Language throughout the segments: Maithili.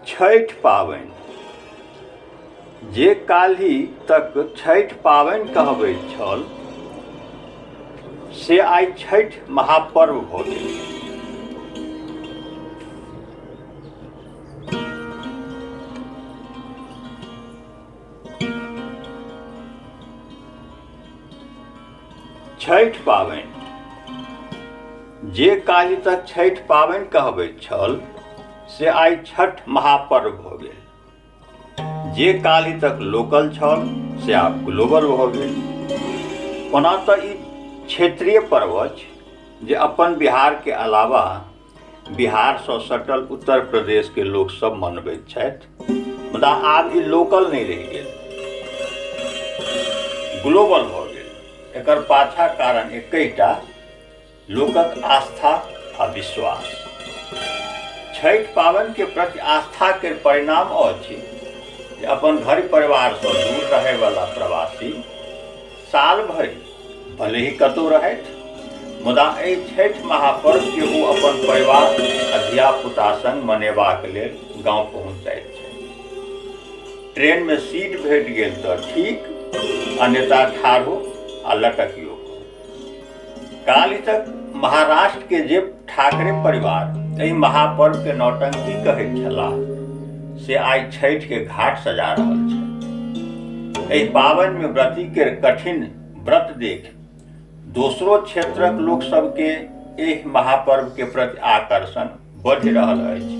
छठि पाबनि जे काल्हि तक छठि पाबनि कहबैत छल से आइ छठि महापर्व भऽ गेल। छठि पाबनि जे काल्हि तक छठि पाबनि कहबैत छल से आइ छठ महापर्व भऽ गेल। जे काल्हि तक लोकल छल से आब ग्लोबल भऽ गेल। ओना तऽ ई क्षेत्रीय पर्व अछि जे अपन बिहारके अलावा बिहारसँ सटल उत्तर प्रदेशके लोकसभ मनबैत छथि, मुदा आब ई लोकल नहि रहि गेल, ग्लोबल भऽ गेल। एकर पाछा कारण एकैटा, लोकक आस्था आ विश्वास। छठि पाबनि के प्रति आस्था के परिणाम अछि जे अपन घर परिवारसँ दूर रहैवला प्रवासी साल भरि भले ही कतहु रहथि, मुदा एहि छठि महापर्व के ओ अपन परिवार आ धियापुता संग मनेबाक लेल गाँव पहुँच जाइत छै। ट्रेन में सीट भेट गेल तऽ ठीक, अन्यथा ठाढ़ो आ लटकियो। काल्हि तक महाराष्ट्र के जे ठाकरे परिवार एहि महापर्व के नौटंकी कहैत छलाह से आइ छठि के घाट सजा रहल छै। एहि पाबनि में व्रती के कठिन व्रत देख दोसरो क्षेत्रक लोक सबके एहि महापर्व के प्रति आकर्षण बढ़ि रहल अछि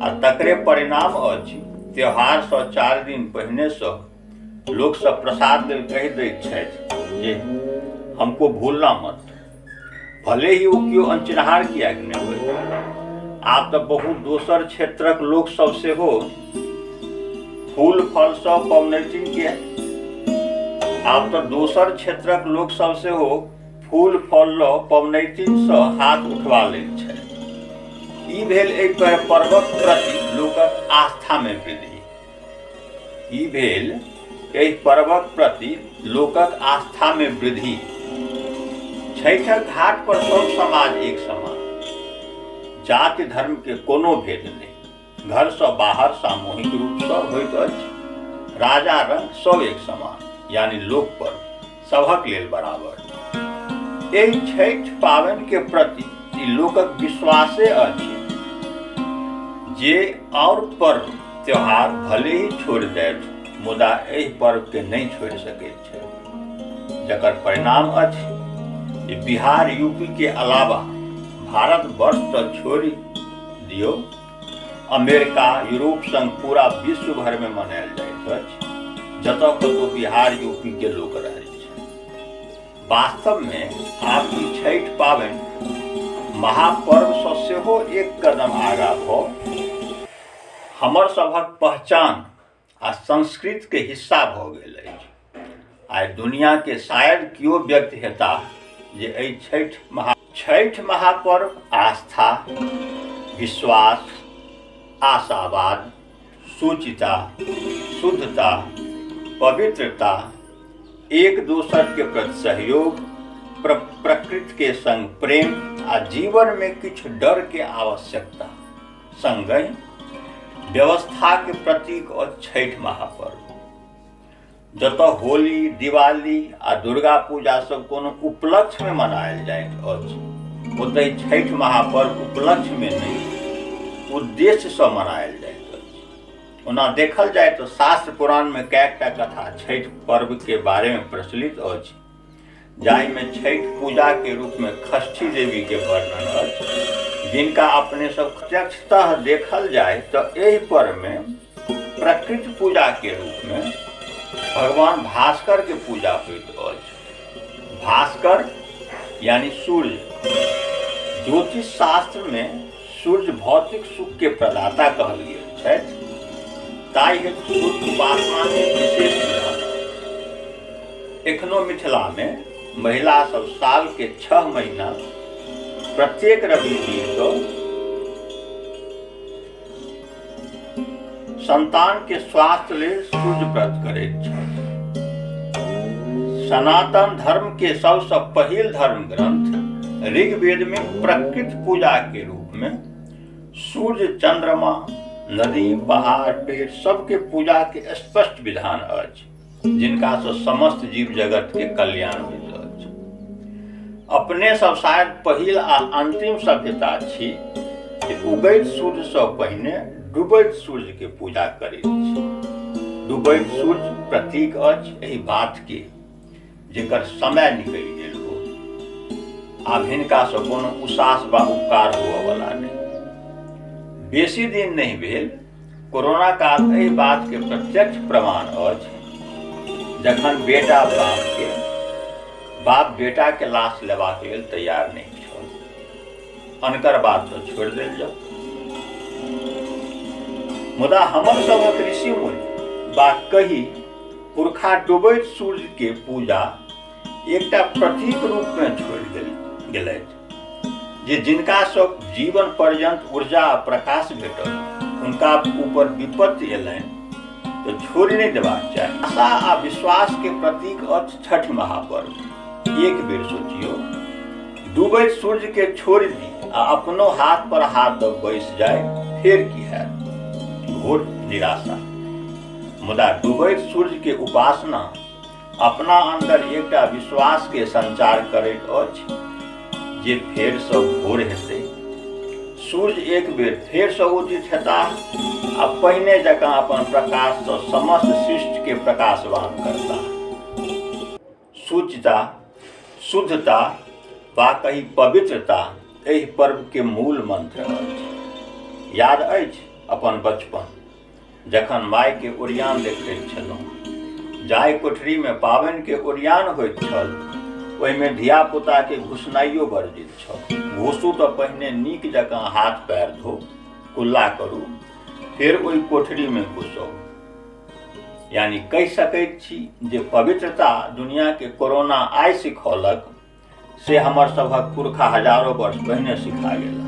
आ तकरे परिणाम अछि त्योहार सँ 4 दिन पहिने सँ लोक सब प्रसाद लेल कहि दैत छथि जे हमको भूलना मत, भले ही वो केओ अनचिन्हार किएक नहि होय। आब तऽ बहुत दोसर क्षेत्रक लोक सब सेहो फूल फल सँ पबनैतिन के आब तऽ दोसर क्षेत्रक लोक सब सेहो फूल फल लऽ पबनैतिन सँ हाथ उठवा लैत छथि। ई भेल एहि पर्वक प्रति लोकक आस्था में वृद्धि। ई भेल एहि पर्वक प्रति लोकक आस्था में वृद्धि। छठिक घाट पर सब समाज एक समान, जाति धर्म के कोनो भेद नहीं, घर से बाहर सामूहिक रूप से होइत अछि। राजा रंग सब एक समान, यानी लोक पर्व सभक लेल बराबर। एहि छठि पाबनि के प्रति ई लोकक विश्वासे अछि जे और पर्व त्योहार भले ही छोड़ दैत, मुदा एहि पर्व के नहीं छोड़ सकैत छै। जकर परिणाम अछि जे बिहार यूपी के अलावा भारत वर्ष तो छोड़ि दियौ, अमेरिका यूरोप संग पूरा विश्व भर में मनायल जाइत अछि जतऽ कतौ बिहार यूपी के लोक रहै छै। वास्तव में आब ई छठि पाबनि महापर्व सँ सेहो एक कदम आगाँ भऽ हमर सभक पहचान आ संस्कृति के हिस्सा भऽ गेल अछि। आइ दुनिया के शायद किओ व्यक्ति हेताह जे एहि छठि महापर्व आस्था, विश्वास, आशावाद, शुचिता, शुद्धता, पवित्रता, एक दोसर के प्रति सहयोग, प्रकृति के संग प्रेम आ जीवन में किछु डर के आवश्यकता संगहि व्यवस्था के प्रतीक अछि छठि महापर्व। जतऽ होली, दिवाली आ दुर्गा पूजा सब कोनो उपलक्ष्य में मनायल जाइत अछि, ओतहि छठि महापर्व उपलक्ष्य में नहीं, उद्देश्य सँ मनायल जाइत अछि। ओना देखल जाय तऽ शास्त्र पुराण में कएकटा कथा छठि पर्व के बारे में प्रचलित अछि, जाहि में छठि पूजा के रूप में षष्ठी देवी के वर्णन अछि, जिनका अपने सब प्रत्यक्षतः देखल जाय तऽ एहि पर्व में प्रकृति पूजा के रूप में भगवान भास्कर के पूजा होइत अछि। भास्कर यानी सूर्य। ज्योतिष शास्त्र में सूर्य भौतिक सुख के प्रदाता कहल गेल छथि, ताहि हेतु सूर्य उपासना में विशेष विधान। एखनो मिथिला में महिला सब साल के 6 महीना प्रत्येक रवि दिन को संतान के स्वास्थ्य लेल सूर्य व्रत करैत छथि। सनातन धर्म के सबसँ पहिल धर्म ग्रंथ ऋग्वेद में प्रकृति पूजा के रूप में सूर्य, चंद्रमा नदी पहाड़ पेड़ सबके पूजा के स्पष्ट विधान अछि, जिनका से समस्त जीव जगत के कल्याण होइत अछि। अपने सब शायद पहिल आ अंतिम सभ्यता छी जे उगैत सूर्य से पहिने डूबैत सूर्य के पूजा करैत छी। डूबैत सूर्य प्रतीक अछि एहि बात के जेकर समय निकलि गेल हो, आब हिनका से कोनो उसास वा उपकार हुअ वाला नहीं। बेसी दिन नहीं भेल कोरोना काल एहि बात के प्रत्यक्ष प्रमाण अछि, जखन बेटा बाप बेटा के लाश लेबाक लेल तैयार नहीं छल। अनकर बात तो छोड़ देल जाओ। मुदा हमर सबक ऋषि मुनि बा कही पुरखा डूबैत सूर्य के पूजा एकटा प्रतीक रूप में छोड़ गेलथि, जे जिनका सब जीवन पर्यंत ऊर्जा आ प्रकाश भेटल, उनका ऊपर विपत्ति एलनि तो छोड़ नहीं देबाक चाही। आशा आ विश्वास के प्रतीक अछि छठ महापर्व। एक बेर सोचियो, डूबैत सूर्य के छोड़ दी आ अपनो हाथ पर हाथ दब बैस जाए, फिर की हैत? घोर निराशा। मुदा डूबैत सूर्य के उपासना अपना अंदर एकटा विश्वास के संचार करैत अछि जे फेर से भोर हेतै, सूर्य एक बेर फेर से उदित हेताह आ पहिने जकाँ अपन प्रकाश से समस्त सृष्टि के प्रकाशवान करताह। शुचिता, शुद्धता वा कही पवित्रता एहि पर्व के मूल मंत्र अछि। याद अछि अपन बचपन, जखन माय के ओरियान देखैत छलहुँ, जाहि कोठरी में पाबनि के ओरियान होइत छल, ओहिमे धिया पुता के घुसनाइयो वर्जित छल। घुसू तो पहिने नीक जकाँ हाथ पैर धो, कुल्ला करू, फिर ओहि कोठरी में घुसो। यानी कहि सकैत छी जे पवित्रता दुनिया के कोरोना आइ सिखौलक, से हमर सभक पुरखा हजारों वर्ष पहिने सिखा गेल।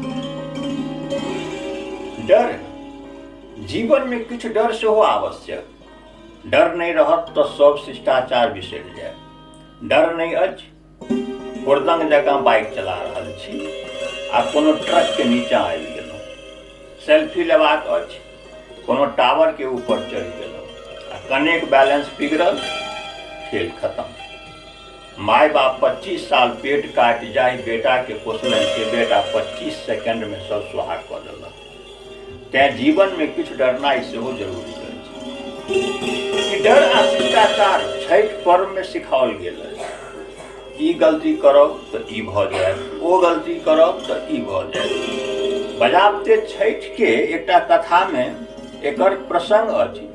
डर, जीवन में किछु डर सेहो आवश्यक। डर नहीं रहत तो सब शिष्टाचार बिसरि जाए। डर नहीं अछि, हुड़दंग जकाँ बाइक चला रहल छी आ कोनो ट्रक के नीचा आबि गेलहुँ। सेल्फी लेबाक अछि, कोनो टावर के ऊपर चढ़ि गेलहुँ आ कनेक बैलेंस बिगड़ल, खेल खत्म। माय बाप 25 साल पेट काटि जाहि बेटा के पोसलनि, से बेटा 25 सेकंड में सब सुहाग कऽ देलक। तैं जीवन में किछु डरनाइ सेहो जरूरी अछि। डर आ शिष्टाचार छठि पर्व में सिखाओल गेल अछि। ई गलती करब तऽ ई भऽ जायत, ओ गलती करब तऽ ई भऽ जायत। बजाबते छठि के एकटा कथा में एकर प्रसंग अछि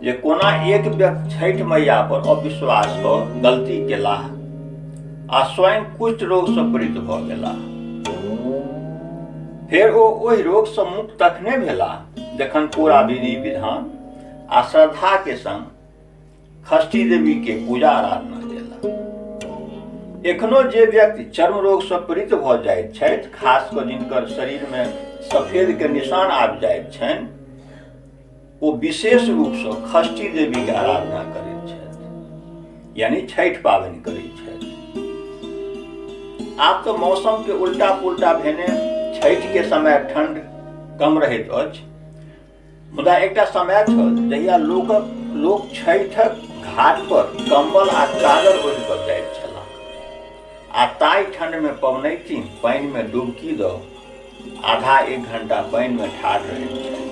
जे कोना एक व्यक्ति छठि मैया पर अविश्वास कऽ गलती केलाह आ स्वयं कुष्ठ रोग से पीड़ित भऽ गेलाह। फिर ओ ओहि रोग से मुक्त तखने भेलाह जखन पूरा विधि विधान आ श्रद्धा के संग षष्ठी देवी के पूजा आराधना केला। एखनो जे व्यक्ति चर्म रोग से पीड़ित भऽ जाइत छथि, खास कऽ जिनकर शरीर में सफेद के निशान आबि जाइत छनि, ओ विशेष रूप से षष्ठी देवी के आराधना करैत छथि, यानी छठि पाबनि करैत छथि। आब तो मौसम के उल्टा पुल्टा भेने छठि के समय ठंड कम रहैत अछि, मुदा एकटा समय छल जहिया लोक छठिक घाट पर कंबल आ चादर ओढ़ि कऽ जाइत छलाह आ ताई ठंड में पबनैतिन पानि में डुबकी दऽ आधा एक घंटा पानि में ठाढ़ रहैत छथि।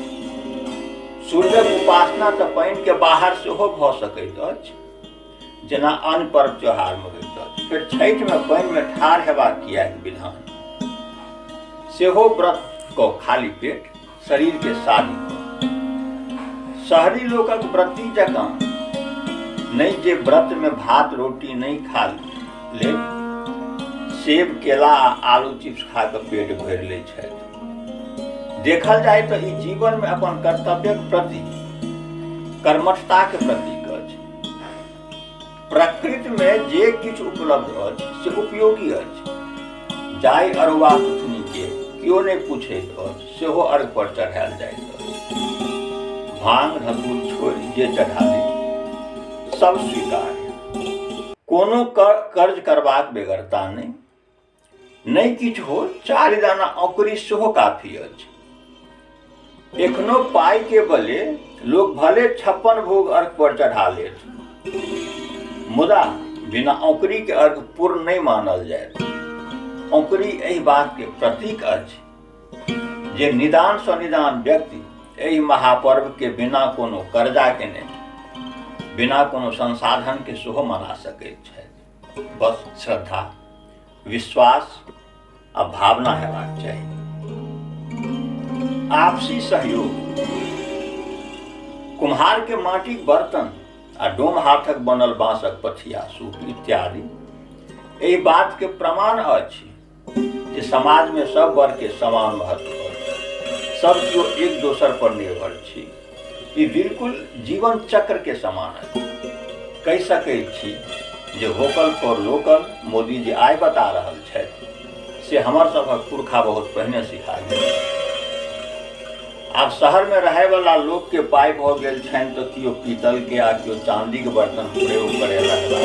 सूर्यक उपासना तऽ पानि के बाहर सेहो भऽ सकैत अछि, जेना अन्य पर्व त्योहार में होइत अछि। फिर छठि में पानि में ठाढ़ हेबाक किएक विधान? सेहो व्रत को खाली पेट, शरीर के शादी को। शहरी लोकक व्रती जकाँ नहीं जे व्रत में भात रोटी नहीं खा ले, सेब केला आ आलू चिप्स खा के पेट भरि ले छथि। देखल जाए तो ई जीवन में अपन कर्तव्यक प्रति कर्मठता के प्रतीक अछि। प्रकृति में जे किछु उपलब्ध अछि से उपयोगी अछि। जाहि अरुआ सुथनी के कियो नहीं पूछैत अछि, सेहो अर्घ पर चढ़ायल जाइत अछि। भांग धतूर छोड़ि जे चढ़ाली सब स्वीकार। कोनो कर्ज करबाक बेगरता नहीं किछु हो, 4 दाना औकरी सेहो काफी अछि। एखनो पाई के बले लोग भले 56 भोग अर्घ पर चढ़ा लेत, मुदा बिना औंकरी के अर्घ पूर्ण नहीं मानल जाए। औंकरी एहि बात के प्रतीक अछि जे निदान सँ निदान व्यक्ति एहि महापर्व के बिना कोनो कर्जा के नहीं, बिना कोनो संसाधन के सेहो मना सकैत छथि। बस श्रद्धा, विश्वास आ भावना हेबाक चाही। आपसी सहयोग, कुम्हार के माटिक बर्तन आ डोम हाथक बनल बाँसक पथिया, सूप इत्यादि एहि बात के प्रमाण अछि जे समाज में सब वर्ग के समान महत्व अछि। सब केओ एक दोसर पर निर्भर छी। ई बिल्कुल जीवन चक्र के समान अछि। कहि सकैत छी जे vocal for local Modi ji आइ बता रहल छथि से हमर सभक पुरखा बहुत पहिने सिखा गेल। आब शहर में रहे वाला लोग के पाई भ गेल छनि तो कियो पीतल के आ कियो चांदी के बर्तन प्रयोग करे लगला।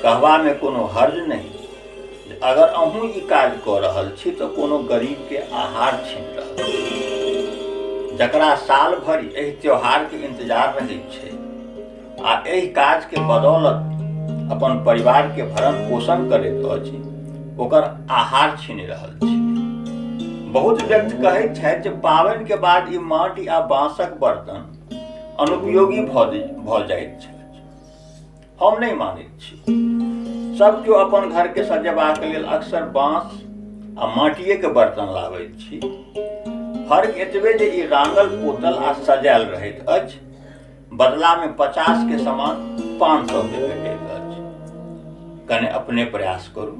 कहबा में कोनो हर्ज नहीं। अगर अहूँ ई काज कऽ रहल छी तो कोनो गरीब के आहार छीन रहल छी, जकरा साल भरि एहि त्योहार के इंतजार रहैत छै आ एहि काज के बदौलत अपन परिवार के भरण पोषण करैत अछि, ओकर आहार छीन रहल छी। बहुत व्यक्ति कहैत छथि जे पावनि के बाद ई माटि आ बाँसक बर्तन अनुपयोगी भऽ जाइत छथि। हम नहीं मानैत छी। सब केओ अपन घर के सजेबाक लेल अक्सर बाँस आ माटिये के बर्तन लाबैत छी। फर्क एतबे जे ई रांगल पोतल आ सजायल रहैत अछि, बदला में 50 के समान 500 के भेटैत अछि। कने अपने प्रयास करू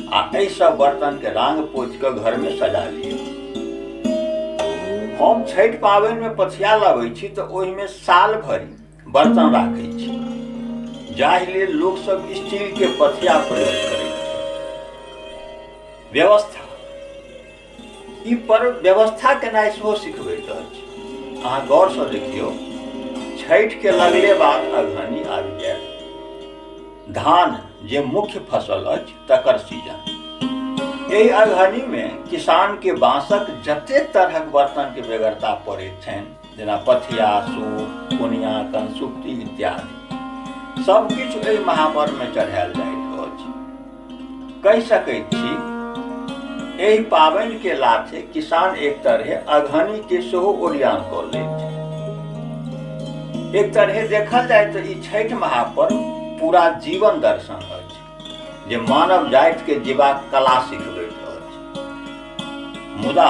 आ एहि सब बर्तन के रांग पोछि कऽ घर में सजा लियौ। हम छठि पावनि में पथिया लाबै छी तो ओहि में साल भरि बर्तन राखै छी, जाहि लेल लोक सब स्टील के पथिया प्रयोग करैत छै। व्यवस्था, ई पर्व व्यवस्था केनाइ सेहो सिखबैत अछि। अहाँ गौर सँ देखियौ, छठि के लगले बाद अगहनी आबि जायत। धान जे मुख्य फसल अछि तकर सीजन। एहि अगहनी में किसान के बाँसक जते तरहक बर्तन के बेगरता पड़ैत छनि, जेना पथिया, सूप, कोनिया, कंसुप्ती इत्यादि, सब किछु एहि महापर्व में चढ़ायल जाइत अछि। कहि सकैत छी एहि पावनि के लाथे किसान एक तरहे अगहनी के सेहो ओरियान कऽ लैत छै। एक तरहे देखल जाय तो ई छठि महापर्व पूरा जीवन दर्शन अछि जे मानव जाति के जीबाक कला सिखबैत अछि। मुदा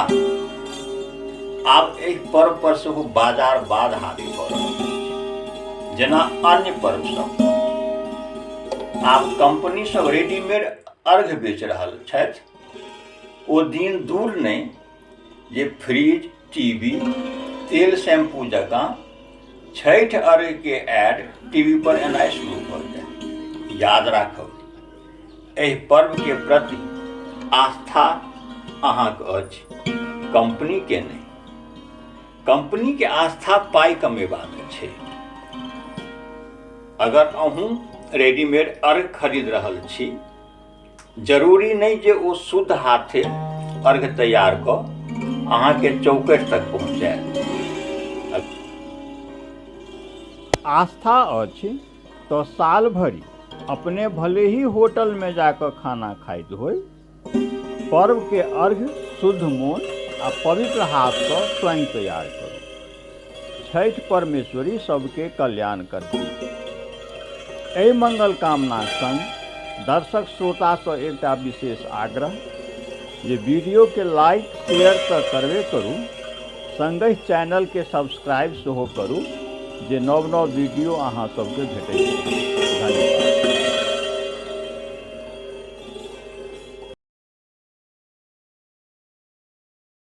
आब एहि पर्व पर सेहो बाजार बाद हावी भऽ रहल अछि, जेना अन्य पर्व सब। आब कंपनी सब रेडीमेड अर्घ बेच रहल छथि। ओ दिन दूर नहीं जे फ्रिज, टीवी, तेल, शैम्पू जकाँ छठि अर्घ के ऐड टीवी पर एनाइ शुरू भऽ जाय। याद राखब, एहि पर्व के प्रति आस्था अहाँक अछि, कंपनी के नहीं। कंपनी के आस्था पाई कमेबा में छै। अगर अहूँ रेडीमेड अर्घ खरीद रहल छी, जरूरी नहीं जे ओ शुद्ध हाथे अर्घ तैयार कऽ अहाँ के चौकट तक पहुँचाएत। आस्था अछि तो साल भरि अपने भले ही होटल में जाकर खाना खाइत होय, पर्व के अर्घ शुद्ध मोन आ पवित्र हाथ सँ स्वयं तैयार करू। छठि परमेश्वरी सबके कल्याण करती। एहि मंगल कामना संग दर्शक श्रोता सँ एकटा विशेष आग्रह जे वीडियो के लाइक शेयर तऽ करबे करू, संगहि चैनल के सब्सक्राइब सेहो करू जे नव नव वीडियो अहाँ सबके भेटैत।